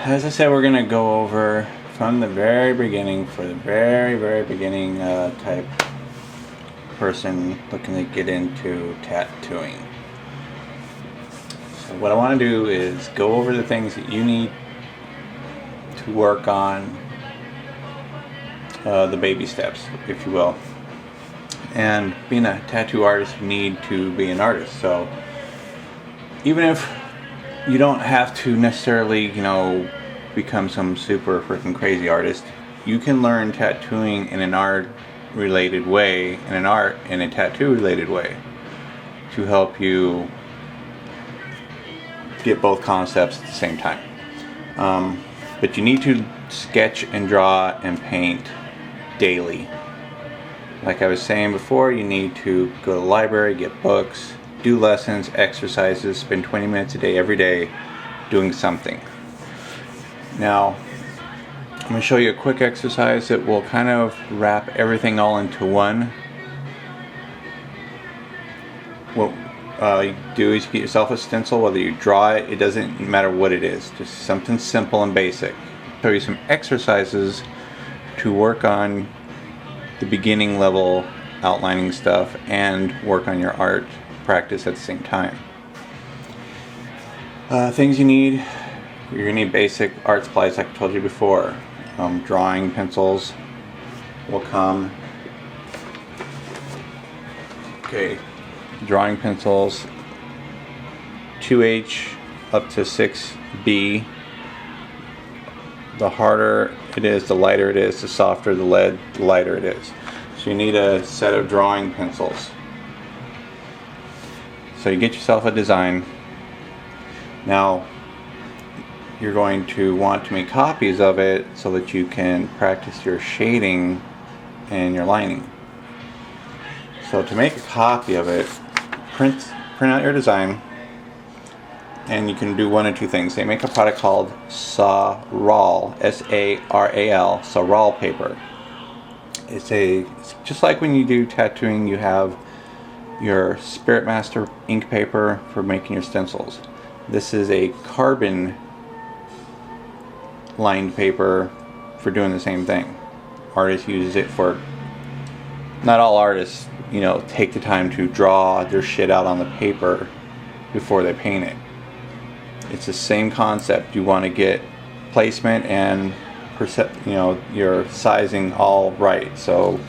as I said, we're going to go over from the very beginning for the very beginning type person looking to get into tattooing. So what I want to do is go over the things that you need to work on, the baby steps, if you will. And being a tattoo artist, you need to be an artist. So even if you don't have to necessarily, become some super freaking crazy artist, you can learn tattooing in an art related way, in a tattoo related way, to help you get both concepts at the same time. But you need to sketch and draw and paint daily. Like I was saying before, you need to go to the library, get books, do lessons, exercises, spend 20 minutes a day every day doing something. Now, I'm going to show you a quick exercise that will kind of wrap everything all into one. What you do is you get yourself a stencil, whether you draw it, it doesn't matter what it is, just something simple and basic. I'll show you some exercises to work on the beginning level outlining stuff and work on your art practice at the same time. Things you need: you're going to need basic art supplies like I told you before. Drawing pencils will come. Okay, drawing pencils 2H up to 6B. The harder it is, the lighter it is, the softer the lead, the lighter it is. So you need a set of drawing pencils. So you get yourself a design. Now you're going to want to make copies of it so that you can practice your shading and your lining. So to make a copy of it, print out your design, and you can do one of two things. They make a product called Saral, S-A-R-A-L, Saral paper. It's just like when you do tattooing, you have your Spirit Master ink paper for making your stencils. This is a carbon lined paper for doing the same thing. Artists use it for, not all artists, take the time to draw their shit out on the paper before they paint it. It's the same concept. You want to get placement and your sizing all right. So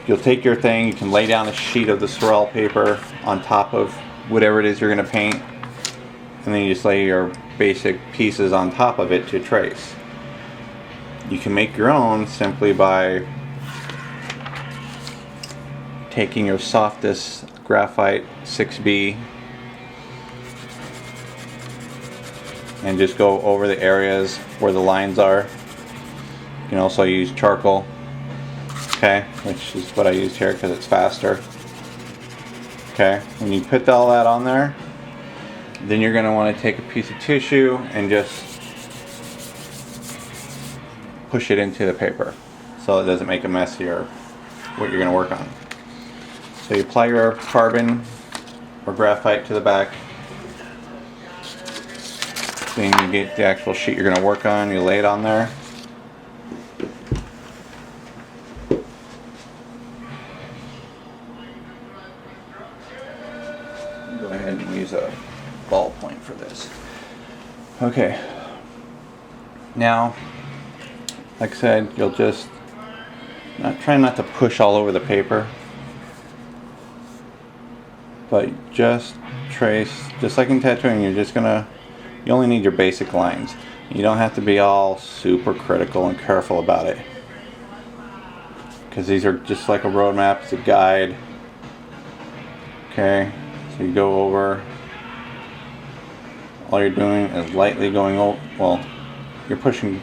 you'll take your thing, you can lay down a sheet of the Saral paper on top of whatever it is you're going to paint, and then you just lay your basic pieces on top of it to trace. You can make your own simply by taking your softest graphite 6B and just go over the areas where the lines are. You can also use charcoal, okay, which is what I used here because it's faster. Okay, when you put all that on there, then you're going to want to take a piece of tissue and just push it into the paper so it doesn't make a mess of what you're going to work on. So you apply your carbon or graphite to the back. Then you get the actual sheet you're going to work on, you lay it on there. Go ahead and use a ballpoint for this. Okay. Now, like I said, you'll just try not to push all over the paper, but just trace, just like in tattooing. You only need your basic lines. You don't have to be all super critical and careful about it, because these are just like a roadmap. It's a guide. Okay, so you go over. All you're doing is lightly going over. Well, you're pushing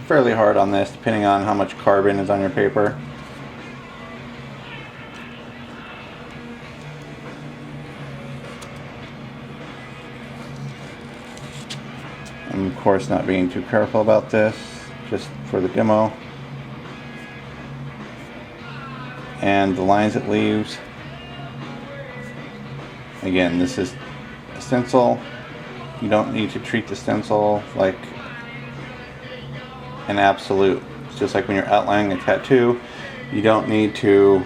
fairly hard on this, depending on how much carbon is on your paper. I'm of course not being too careful about this, just for the demo. And the lines it leaves, again, this is a stencil. You don't need to treat the stencil like an absolute. It's just like when you're outlining a tattoo, you don't need to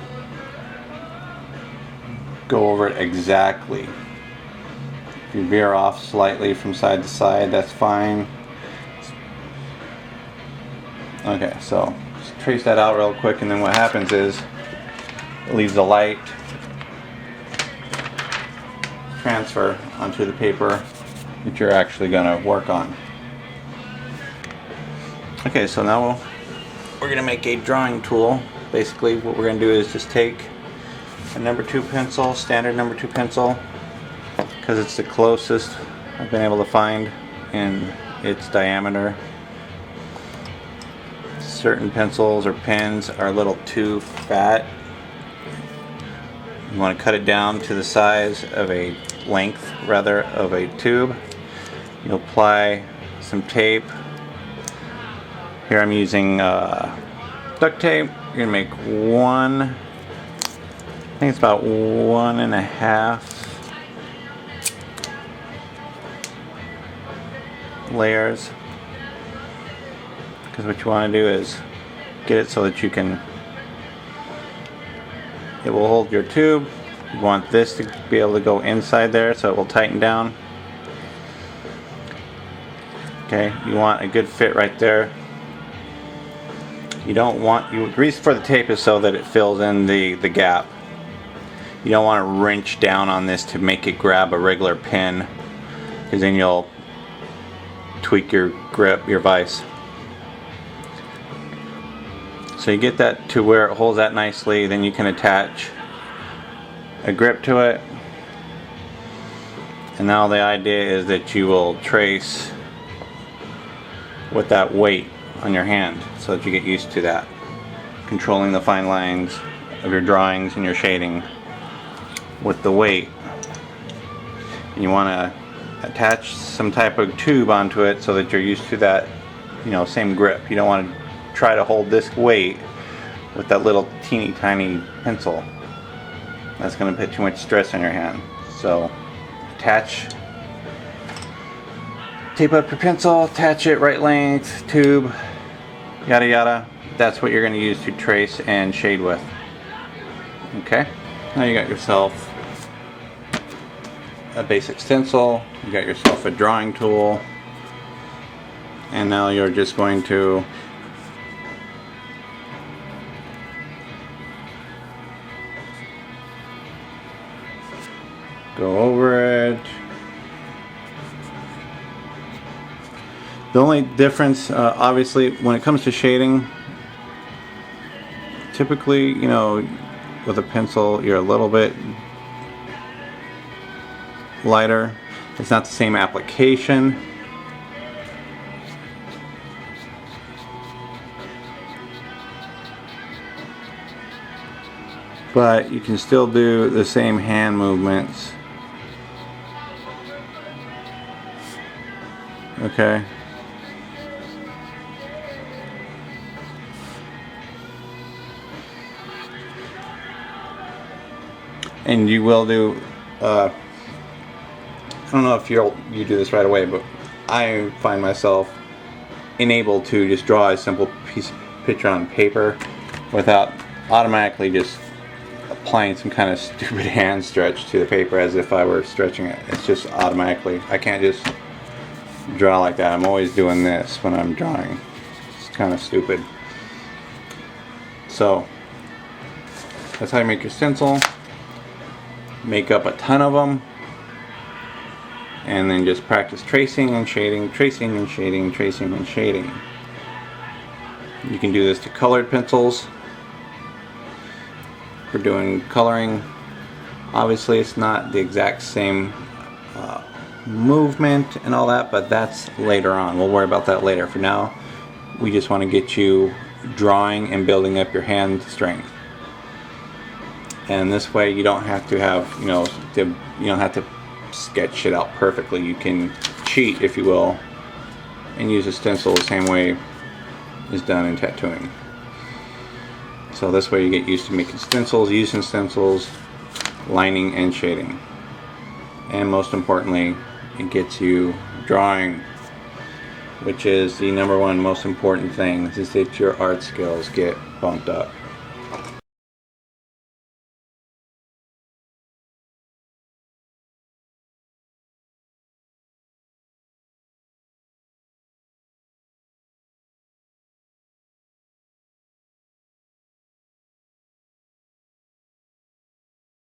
go over it exactly. If you veer off slightly from side to side, that's fine. Okay, so just trace that out real quick, and then what happens is it leaves a light transfer onto the paper that you're actually going to work on. Okay, so now we're going to make a drawing tool. Basically what we're going to do is just take a number 2 pencil, standard number 2 pencil, because it's the closest I've been able to find in its diameter. Certain pencils or pens are a little too fat. You want to cut it down to the size of a length, rather, of a tube. You'll apply some tape. Here I'm using duct tape. You're going to make one, I think it's about 1.5 layers. Because what you want to do is get it so that you can, it will hold your tube. You want this to be able to go inside there so it will tighten down. Okay, you want a good fit right there. You don't want, the reason for the tape is so that it fills in the gap. You don't want to wrench down on this to make it grab a regular pin, because then you'll tweak your grip, your vise. So you get that to where it holds that nicely, then you can attach a grip to it. And now the idea is that you will trace with that weight on your hand so that you get used to that. Controlling the fine lines of your drawings and your shading with the weight. And you want to attach some type of tube onto it so that you're used to that, same grip. You don't want to try to hold this weight with that little teeny tiny pencil. That's going to put too much stress on your hand. So tape up your pencil, attach it right length, tube, yada yada. That's what you're going to use to trace and shade with. Okay, now you got yourself a basic stencil, you got yourself a drawing tool, and now you're just going to go over it. The only difference, obviously, when it comes to shading, typically, with a pencil, you're a little bit lighter. It's not the same application. But you can still do the same hand movements. Okay. And you will do, I don't know if you do this right away, but I find myself enabled to just draw a simple picture on paper without automatically just applying some kind of stupid hand stretch to the paper as if I were stretching it. It's just automatically. I can't just draw like that. I'm always doing this when I'm drawing. It's kind of stupid. So that's how you make your stencil. Make up a ton of them, and then just practice tracing and shading, tracing and shading, tracing and shading. You can do this to colored pencils for doing coloring. Obviously it's not the exact same movement and all that, but that's later on. We'll worry about that later. For now, we just want to get you drawing and building up your hand strength. And this way you don't have to have, you don't have to sketch shit out perfectly. You can cheat, if you will, and use a stencil the same way it's done in tattooing. So this way you get used to making stencils, using stencils, lining and shading. And most importantly, it gets you drawing which is the number one most important thing, is that your art skills get bumped up.